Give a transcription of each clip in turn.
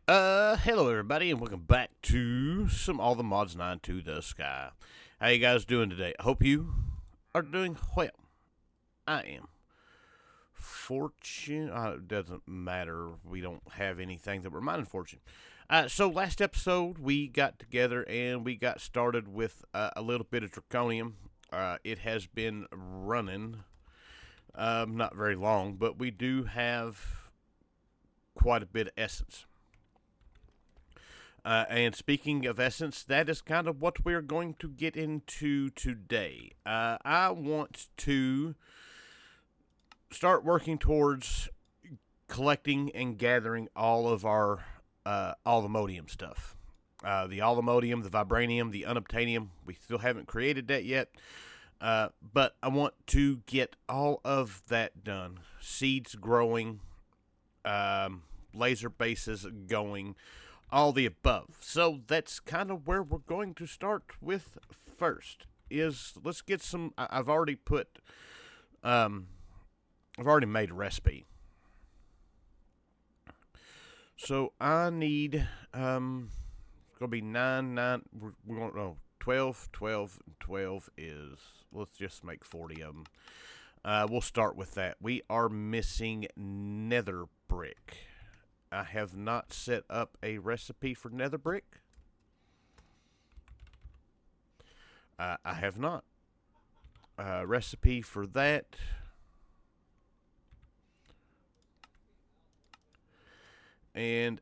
Hello everybody, and welcome back to some All the Mods 9 to the Sky. How you guys doing today? I hope you are doing well. I am. Fortune, it doesn't matter. We don't have anything that we're mining fortune. So last episode we got together and we got started with a little bit of draconium. It has been running, not very long, but we do have quite a bit of essence. And speaking of essence, that is kind of what we're going to get into today. I want to start working towards collecting and gathering all of our Allthemodium stuff. The Allthemodium, the Vibranium, the Unobtainium. We still haven't created that yet. But I want to get all of that done. Seeds growing, laser bases going, all the above. So that's kind of where we're going to start with first. Is let's get some. I've already put. I've already made a recipe. So I need. It's gonna be 9. We're going to 12. 12. 12 is. Let's just make 40 of them. We'll start with that. We are missing nether brick. I have not set up a recipe for nether brick. I have not. Recipe for that. And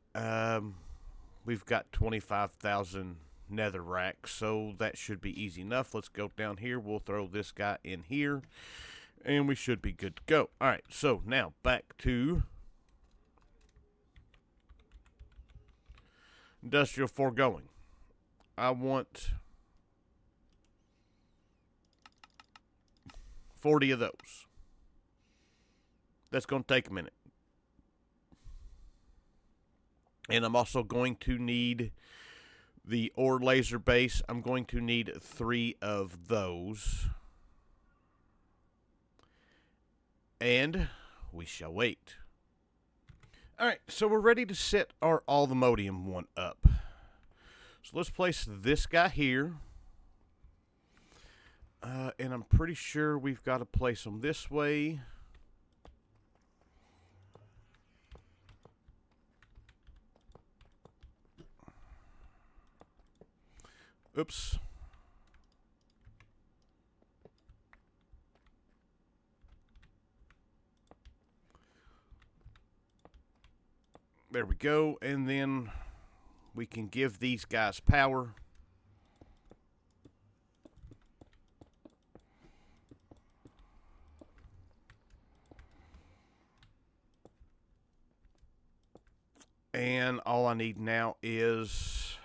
we've got 25,000 nether racks, so that should be easy enough. Let's go down here. We'll throw this guy in here, and we should be good to go. All right, so now back to industrial foregoing. I want 40 of those. That's going to take a minute. And I'm also going to need the ore laser base. I'm going to need 3 of those. And we shall wait. Alright, so we're ready to set our Allthemodium one up. So let's place this guy here. And I'm pretty sure we've got to place them this way. Oops. There we go. And then we can give these guys power. And all I need now is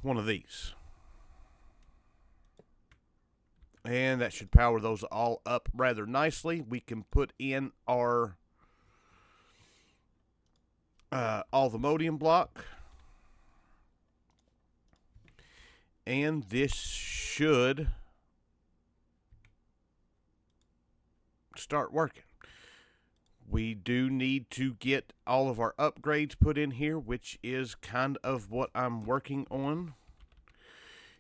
one of these. And that should power those all up rather nicely. We can put in our Allthemodium block. And this should start working. We do need to get all of our upgrades put in here, which is kind of what I'm working on,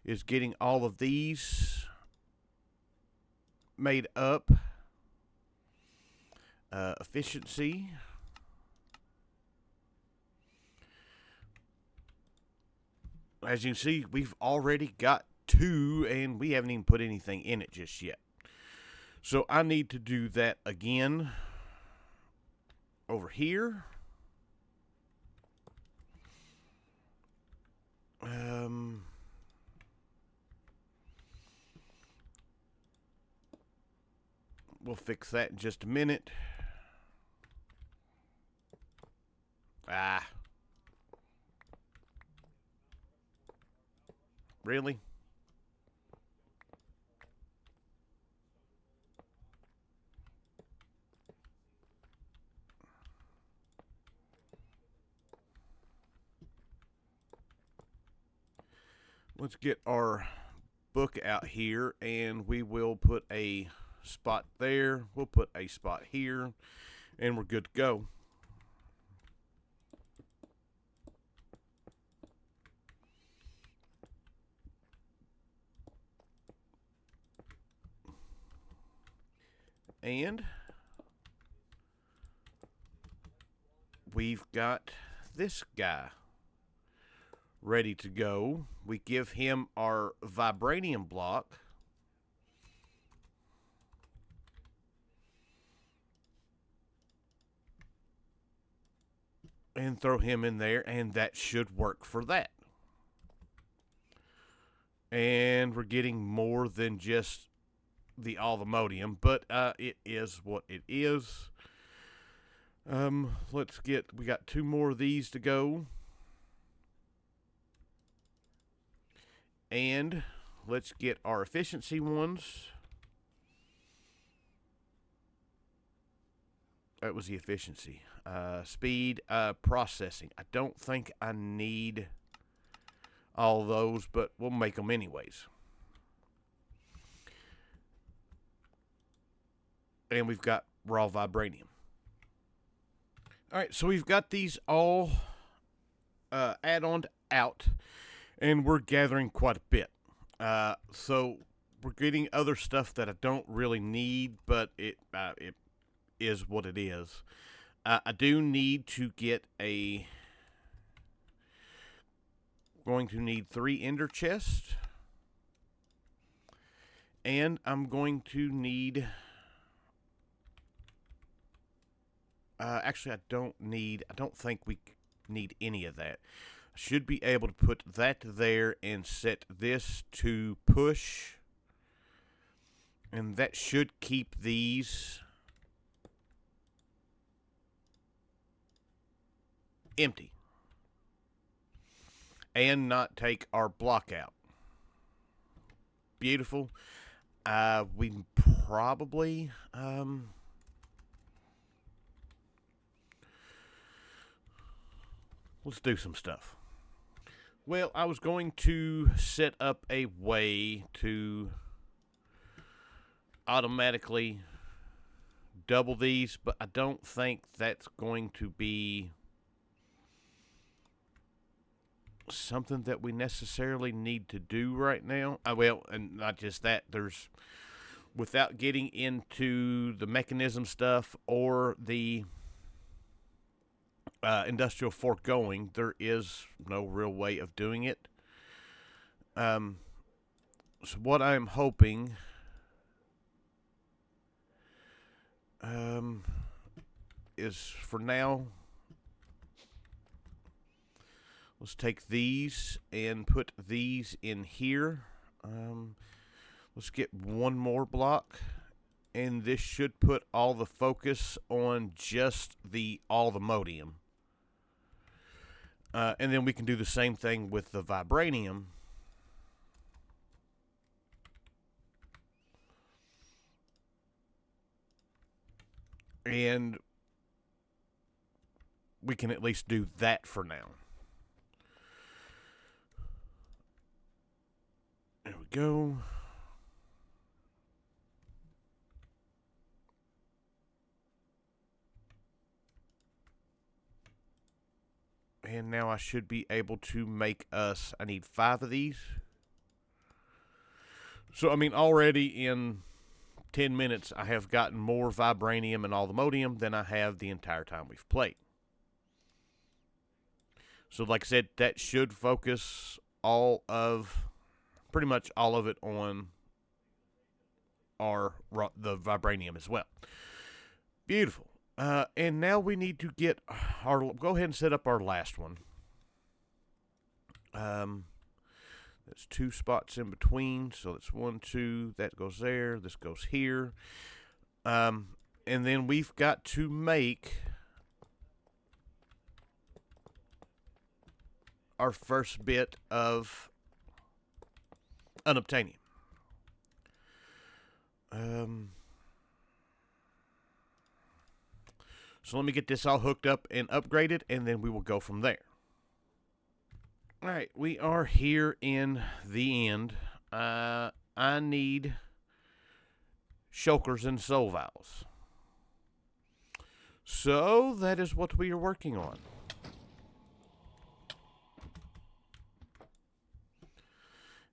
is getting all of these made up. Efficiency. As you can see, we've already got 2, and we haven't even put anything in it just yet. So I need to do that again over here. We'll fix that in just a minute. Really? Let's get our book out here, and we will put a spot there. We'll put a spot here, and we're good to go. And we've got this guy ready to go. We give him our Vibranium block. And throw him in there, and that should work for that. And we're getting more than just the Allthemodium, but it is what it is. We got 2 more of these to go. And let's get our efficiency ones. That was the efficiency. Speed, processing. I don't think I need all those, but we'll make them anyways. And we've got raw Vibranium. Alright, so we've got these all add-on out, and we're gathering quite a bit. So we're getting other stuff that I don't really need, but it is what it is. I do need to get going to need 3 ender chests. And I'm going to need... actually, I don't think we need any of that. I should be able to put that there and set this to push. And that should keep these empty. And not take our block out. Beautiful. We probably... let's do some stuff. Well, I was going to set up a way to automatically double these, but I don't think that's going to be something that we necessarily need to do right now. Well, and not just that, without getting into the mechanism stuff or the industrial foregoing, there is no real way of doing it. So what I'm hoping is, for now, let's take these and put these in here. Let's get 1 more block, and this should put all the focus on just the Allthemodium. And then we can do the same thing with the Vibranium. And we can at least do that for now. There we go. And now I should be able to make us... I need 5 of these. So, I mean, already in 10 minutes, I have gotten more Vibranium and Allthemodium than I have the entire time we've played. So, like I said, that should focus pretty much all of it on the Vibranium as well. Beautiful. And now we need to go ahead and set up our last one. There's 2 spots in between, so that's 1, 2, that goes there, this goes here. And then we've got to make our first bit of Unobtainium. So let me get this all hooked up and upgraded, and then we will go from there. Alright, we are here in the end. I need shulkers and soul vials. So that is what we are working on.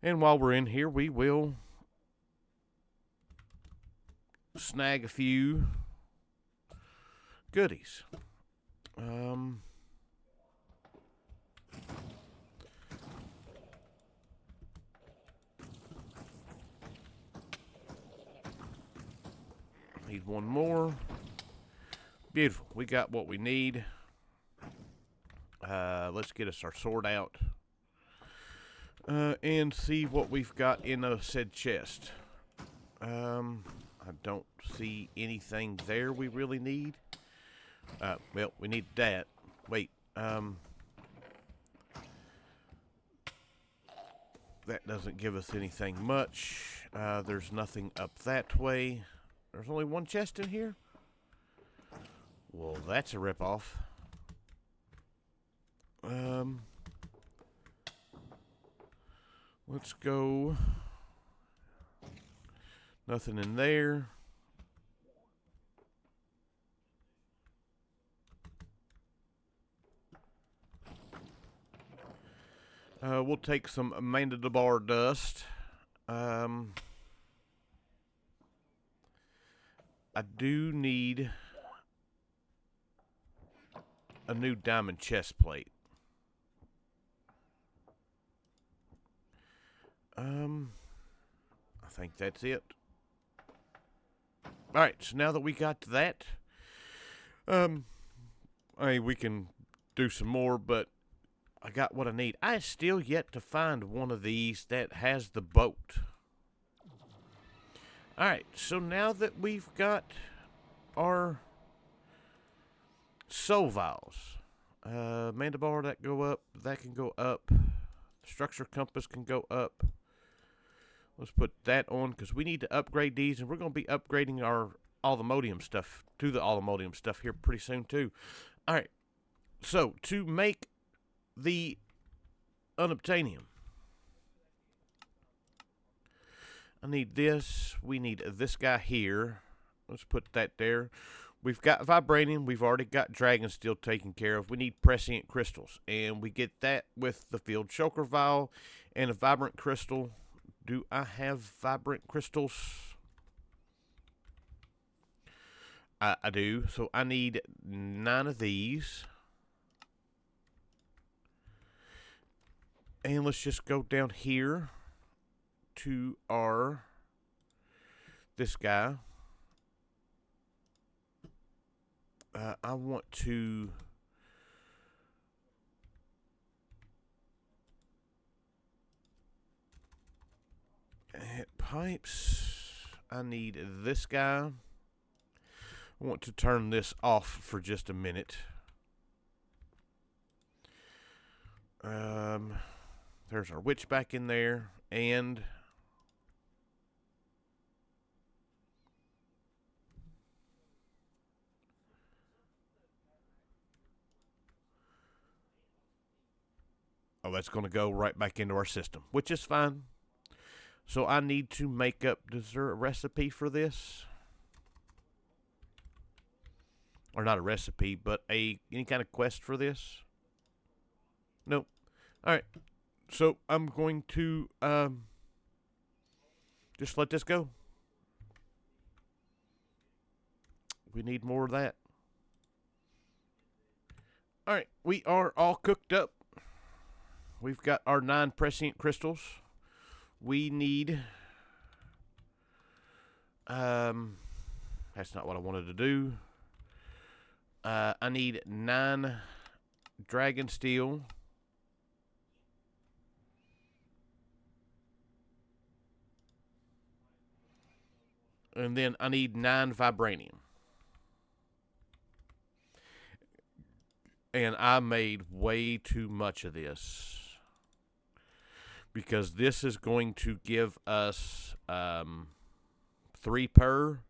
And while we're in here, we will snag a few goodies. Need one more. Beautiful. We got what we need. Let's get us our sword out. And see what we've got in a said chest. I don't see anything there we really need. Well, we need that. Wait, that doesn't give us anything much. There's nothing up that way. There's only one chest in here? Well, that's a ripoff. Let's go. Nothing in there. We'll take some mandibar dust. I do need a new diamond chest plate. I think that's it. Alright, so now that we got that, we can do some more, but I got what I need. I still yet to find one of these that has the boat. Alright, so now that we've got our soul vials, mandibar that go up, that can go up, structure compass can go up. Let's put that on because we need to upgrade these, and we're going to be upgrading our Allthemodium stuff to the Allthemodium stuff here pretty soon too. Alright, so to make the Unobtainium, I need this. We need this guy here. Let's put that there. We've got Vibranium. We've already got Dragon Steel taken care of. We need Prescient Crystals, and we get that with the Field Shulker Vial and a Vibrant Crystal. Do I have Vibrant Crystals? I do. So I need 9 of these. And let's just go down here to this guy. I want to hit pipes. I need this guy. I want to turn this off for just a minute. There's our witch back in there, and that's going to go right back into our system, which is fine. So I need to make up, is there a recipe for this? Or not a recipe, but any kind of quest for this? Nope. Alright. So I'm going to just let this go. We need more of that. Alright, we are all cooked up. We've got our 9 prescient crystals. We need that's not what I wanted to do. I need 9 dragon steel. And then I need 9 vibranium. And I made way too much of this, because this is going to give us 3 per.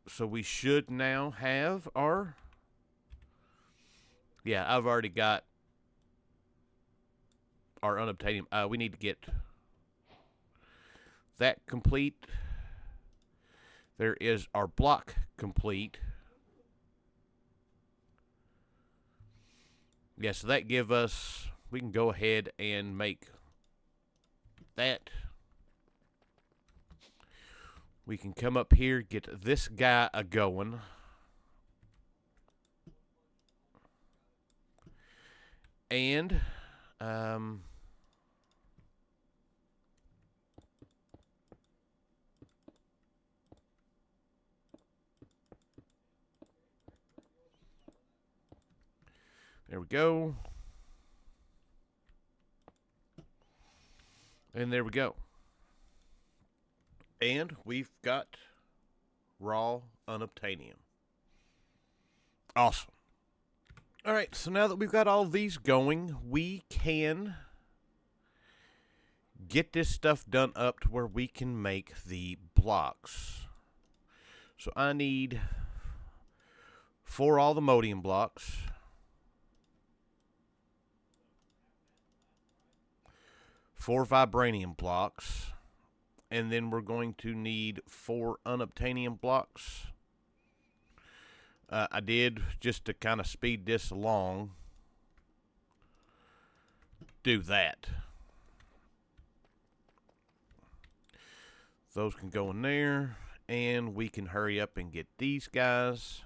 So we should now have our... Yeah, I've already got our Unobtainium. We need to get that complete. There is our block complete. Yeah, so that give us, we can go ahead and make that. We can come up here, get this guy a-going. And, there we go. And there we go. And we've got raw unobtainium. Awesome. All right, so now that we've got all these going, we can get this stuff done up to where we can make the blocks. So I need 4 Allthemodium blocks. 4 Vibranium blocks. And then we're going to need 4 Unobtainium blocks. I did, just to kind of speed this along, do that. Those can go in there, and we can hurry up and get these guys.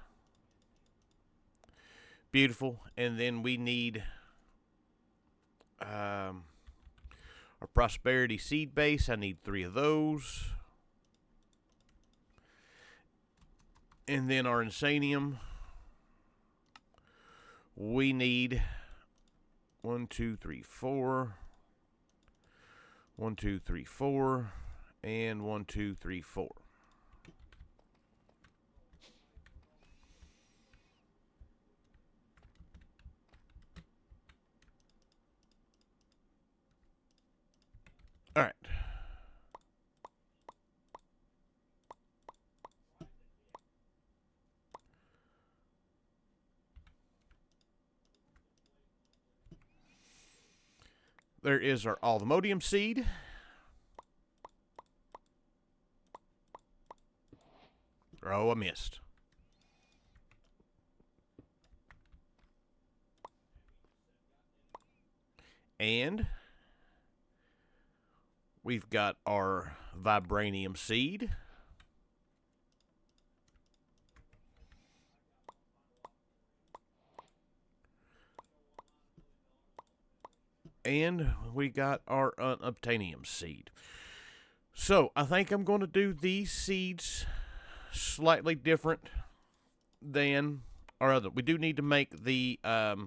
Beautiful. And then we need our prosperity seed base. I need 3 of those. And then our insanium, we need 1, 2, 3, 4. 1, 2, 3, 4. And 1, 2, 3, 4. All right. There is our Allthemodium seed. Oh, I missed. And we've got our Vibranium seed. And we got our Unobtainium seed. So I think I'm going to do these seeds slightly different than our other. We do need to make the, let's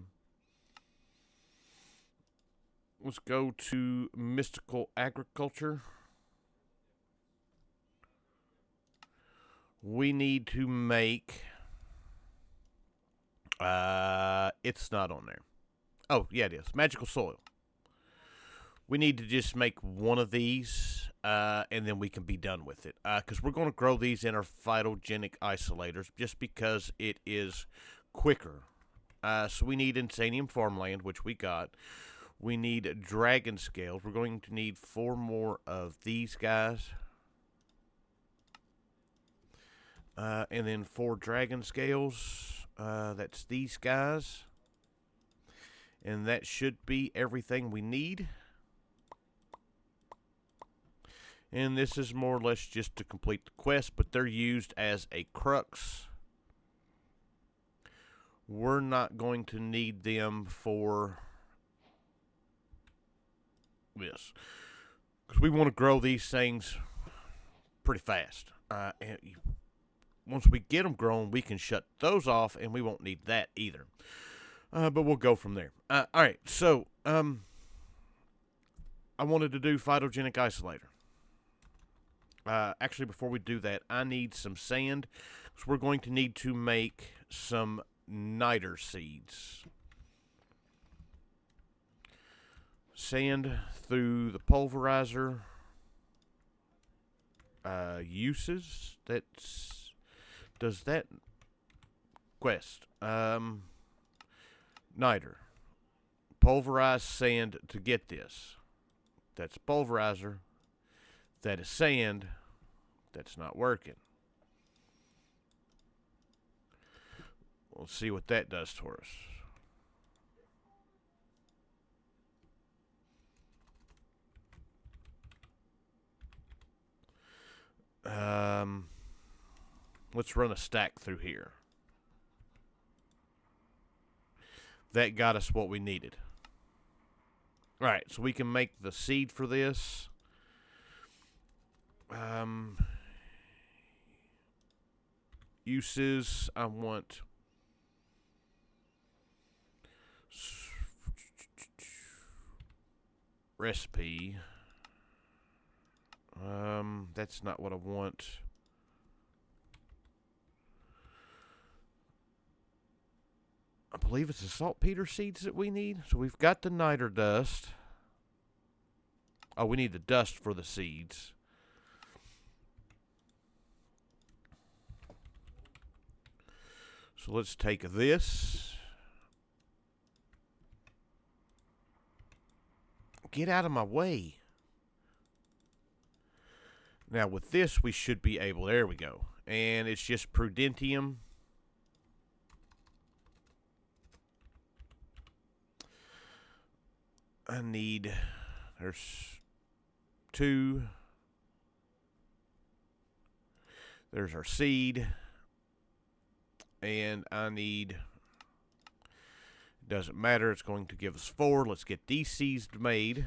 go to mystical agriculture. We need to make, it's not on there. Oh, yeah, it is. Magical soil. We need to just make one of these, and then we can be done with it. Because we're going to grow these in our phytogenic isolators just because it is quicker. So we need insanium farmland, which we got. We need dragon scales. We're going to need 4 more of these guys. And then 4 dragon scales. That's these guys. And that should be everything we need. And this is more or less just to complete the quest, but they're used as a crux. We're not going to need them for this, because we want to grow these things pretty fast. And once we get them grown, we can shut those off, and we won't need that either. But we'll go from there. All right, so I wanted to do phytogenic isolator. Actually, before we do that, I need some sand, because we're going to need to make some niter seeds. Sand through the pulverizer. Uses. Does that quest? Niter. Pulverized sand to get this. That's pulverizer. That is sand. That's not working. Let's see what that does for us. Let's run a stack through here. That got us what we needed. Alright, so we can make the seed for this. Uses, I want recipe. That's not what I want. I believe it's the saltpeter seeds that we need. So we've got the niter dust. Oh, we need the dust for the seeds. So let's take this. Get out of my way. Now with this, we should be able, there we go. And it's just Prudentium. I need, there's 2. There's our seed. And I need, doesn't matter, it's going to give us 4. Let's get these seeds made.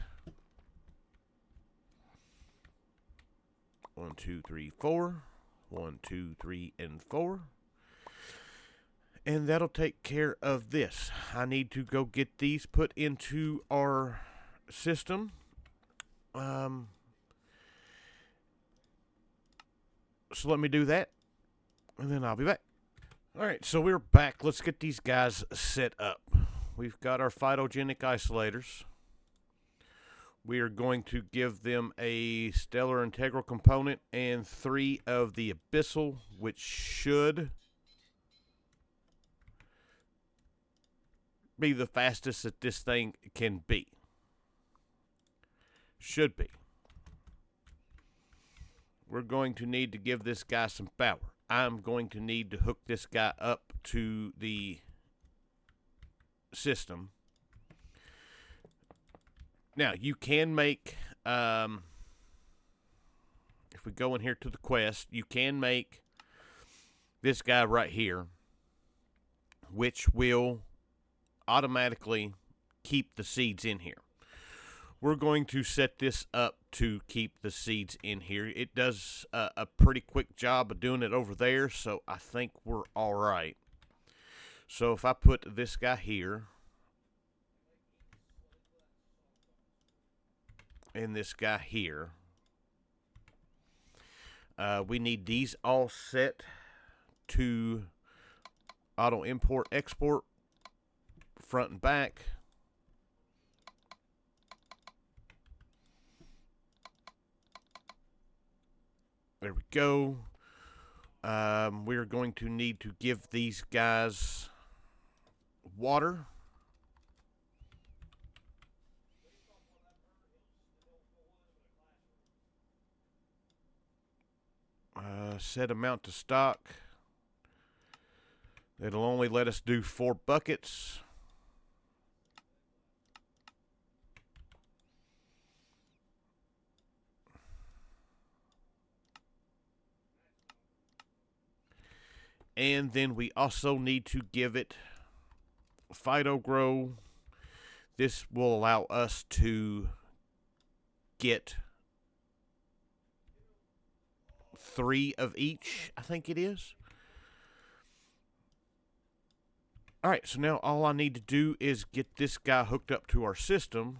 1, 2, 3, 4. 1, 2, 3, and 4. And that'll take care of this. I need to go get these put into our system. So let me do that, and then I'll be back. Alright, so we're back. Let's get these guys set up. We've got our phytogenic isolators. We are going to give them a stellar integral component and 3 of the abyssal, which should be the fastest that this thing can be. Should be. We're going to need to give this guy some power. I'm going to need to hook this guy up to the system. Now, you can make, if we go in here to the quest, you can make this guy right here, which will automatically keep the seeds in here. We're going to set this up to keep the seeds in here. It does a pretty quick job of doing it over there, so I think we're all right. So if I put this guy here, and this guy here, we need these all set to auto import export front and back. There we go. We're going to need to give these guys water. Set amount to stock. It'll only let us do 4 buckets. And then we also need to give it Phytogrow. This will allow us to get 3 of each, I think it is. Alright, so now all I need to do is get this guy hooked up to our system.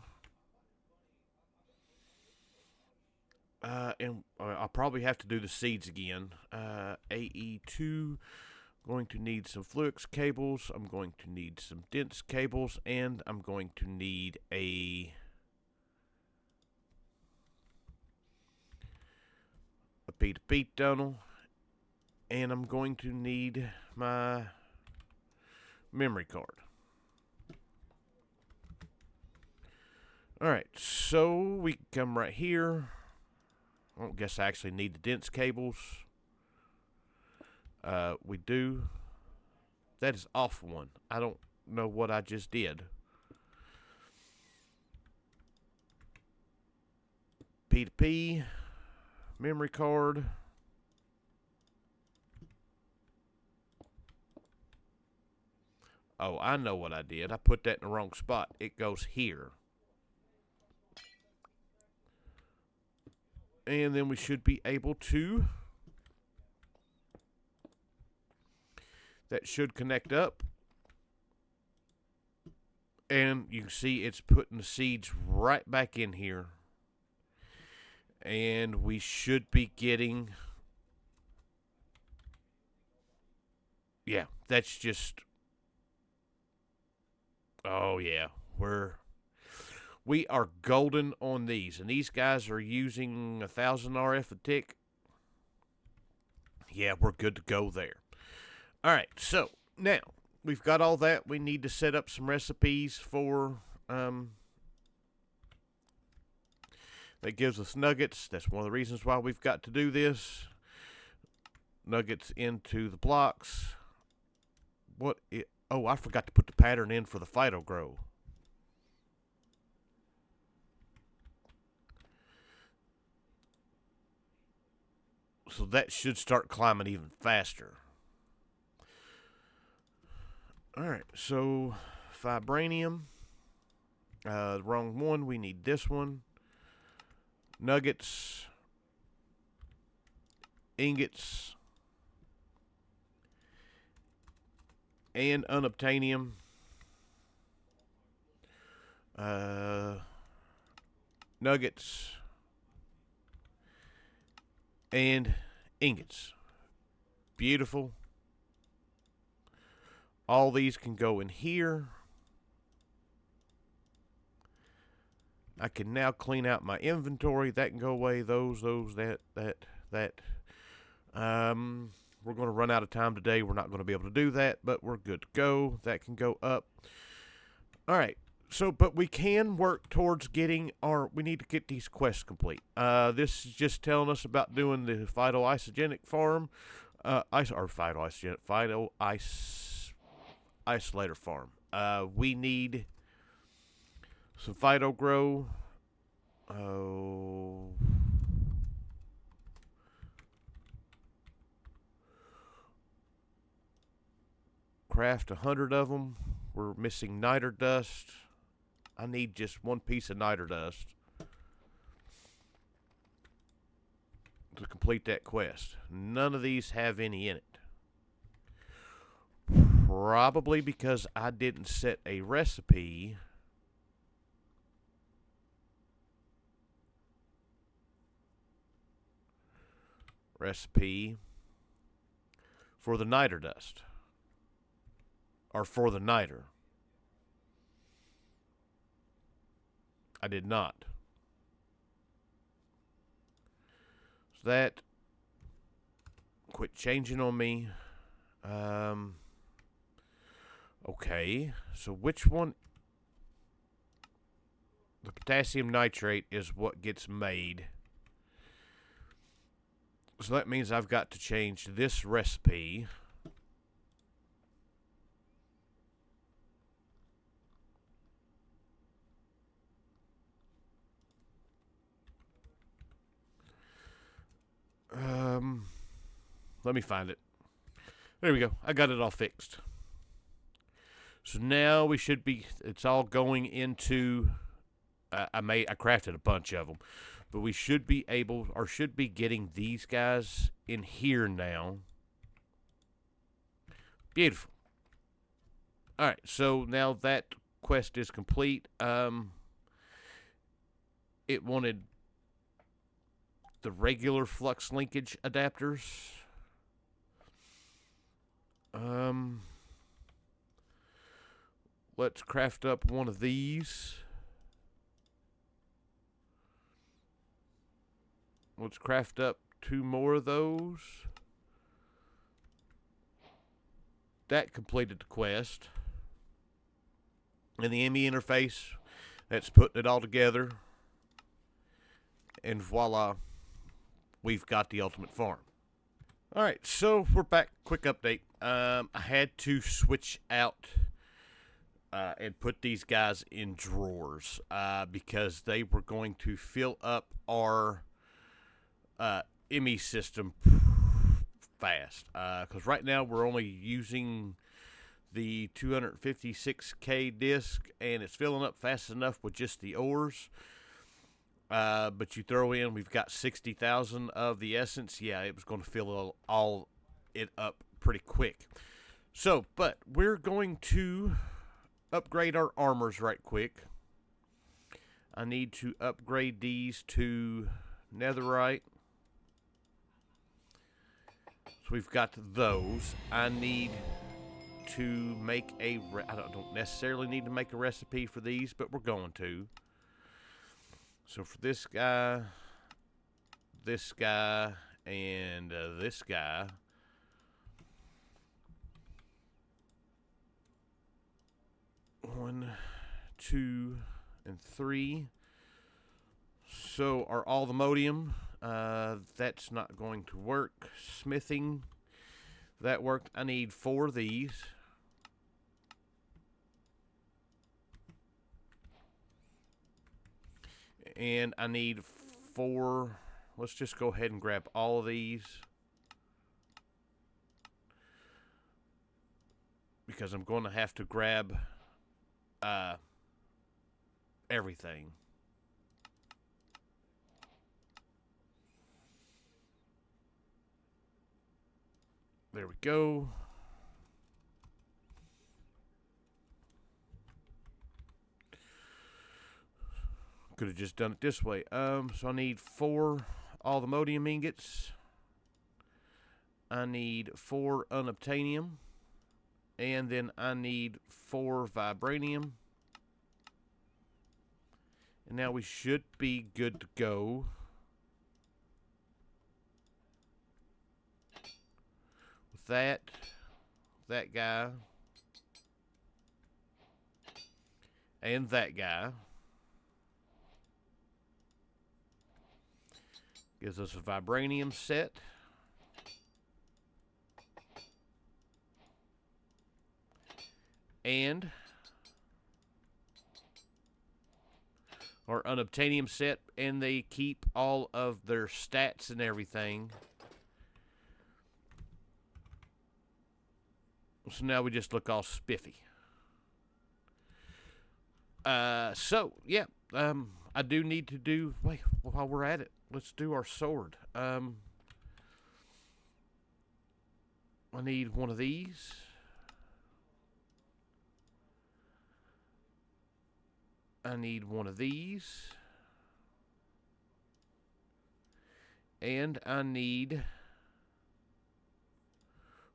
And I'll probably have to do the seeds again. AE2, going to need some Fluix cables. I'm going to need some dense cables, and I'm going to need a P2P tunnel, and I'm going to need my memory card. Alright, so we can come right here. I don't guess I actually need the dense cables. We do. that is off one. I don't know what I just did. P2P, memory card. Oh, I know what I did. I put that in the wrong spot. It goes here. And then we should be able to... That should connect up. And you can see it's putting the seeds right back in here. And we should be getting... Yeah, that's just... Oh, yeah. We are golden on these. And these guys are using 1,000 RF a tick. Yeah, we're good to go there. All right, so now we've got all that. We need to set up some recipes for... that gives us nuggets. That's one of the reasons why we've got to do this. Nuggets into the blocks. Oh, I forgot to put the pattern in for the phytogrow. So that should start climbing even faster. Alright, so Vibranium. The wrong one. We need this one. Nuggets. Ingots. And Unobtainium. Nuggets. And ingots. Beautiful. All these can go in here. I can now clean out my inventory. That can go away. Those, that. We're going to run out of time today. We're not going to be able to do that, but we're good to go. That can go up. All right. So, but we can work towards getting we need to get these quests complete. This is just telling us about doing the phytoisogenic farm. Isolator farm. We need some phytogrow. Craft 100 of them. We're missing niter dust. I need just one piece of niter dust to complete that quest. None of these have any in it. Probably because I didn't set a recipe for the niter dust. Or for the niter. I did not. So that quit changing on me. Okay, so which one? The potassium nitrate is what gets made. So that means I've got to change this recipe. Let me find it. There we go. I got it all fixed. So now we should be, it's all going into, I crafted a bunch of them, but we should be able, or should be getting these guys in here now. Beautiful. All right, so now that quest is complete. It wanted the regular flux linkage adapters. Let's craft up one of these. Let's craft up 2 more of those. That completed the quest. And the ME interface, that's putting it all together. And voila, we've got the ultimate farm. Alright, so we're back. Quick update. I had to switch out and put these guys in drawers because they were going to fill up our ME system fast. Because right now we're only using the 256K disc, and it's filling up fast enough with just the ores. But you throw in, we've got 60,000 of the essence. Yeah, it was going to fill all it up pretty quick. So, but we're going to upgrade our armors right quick. I need to upgrade these to netherite. So we've got those. I need to make I don't necessarily need to make a recipe for these, but we're going to. So for this guy, and this guy, one, two, and three. So our Allthemodium, that's not going to work. Smithing, that worked. I need 4 of these. And I need 4. Let's just go ahead and grab all of these, because I'm going to have to grab everything. There we go. Could have just done it this way. So I need 4 Allthemodium ingots. I need 4 Unobtainium. And then I need 4 Vibranium. And now we should be good to go. With that guy, and that guy. Gives us a Vibranium set. And our Unobtainium set, and they keep all of their stats and everything. So now we just look all spiffy. So, yeah, I do need to do, wait, while we're at it, let's do our sword. I need one of these. I need one of these. And I need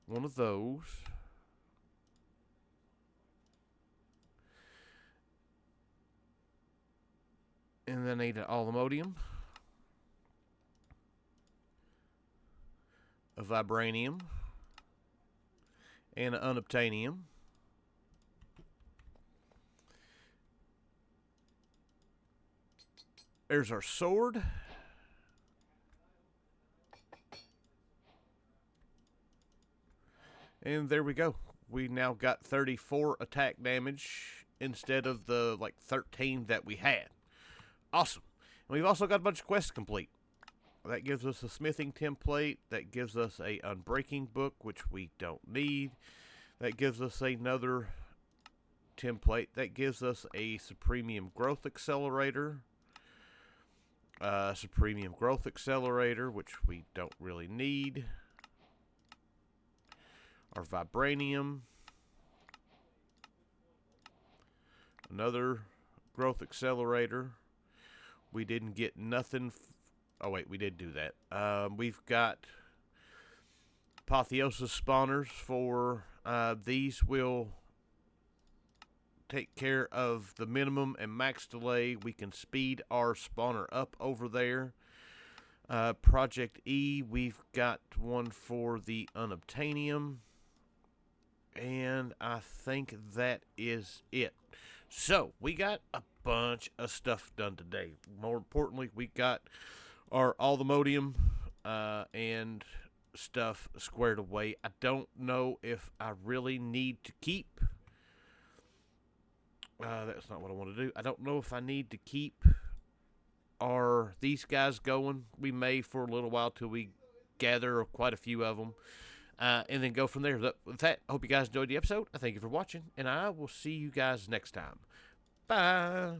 one of those. And then I need an Allthemodium, a Vibranium, and an Unobtainium. There's our sword. And there we go. We now got 34 attack damage instead of the, 13 that we had. Awesome. And we've also got a bunch of quests complete. That gives us a smithing template. That gives us a unbreaking book, which we don't need. That gives us another template. That gives us a Supremium Growth Accelerator. Supremium Growth Accelerator, which we don't really need. Our Vibranium. Another Growth Accelerator. We didn't get nothing. Oh, wait, we did do that. We've got Apotheosis spawners for these will take care of the minimum and max delay. We can speed our spawner up over there. Project E, we've got one for the Unobtainium. And I think that is it. So, we got a bunch of stuff done today. More importantly, we got our Allthemodium and stuff squared away. I don't know if I really need to keep. That's not what I want to do. I don't know if I need to keep these guys going. We may for a little while till we gather quite a few of them. And then go from there. With that, I hope you guys enjoyed the episode. I thank you for watching, and I will see you guys next time. Bye.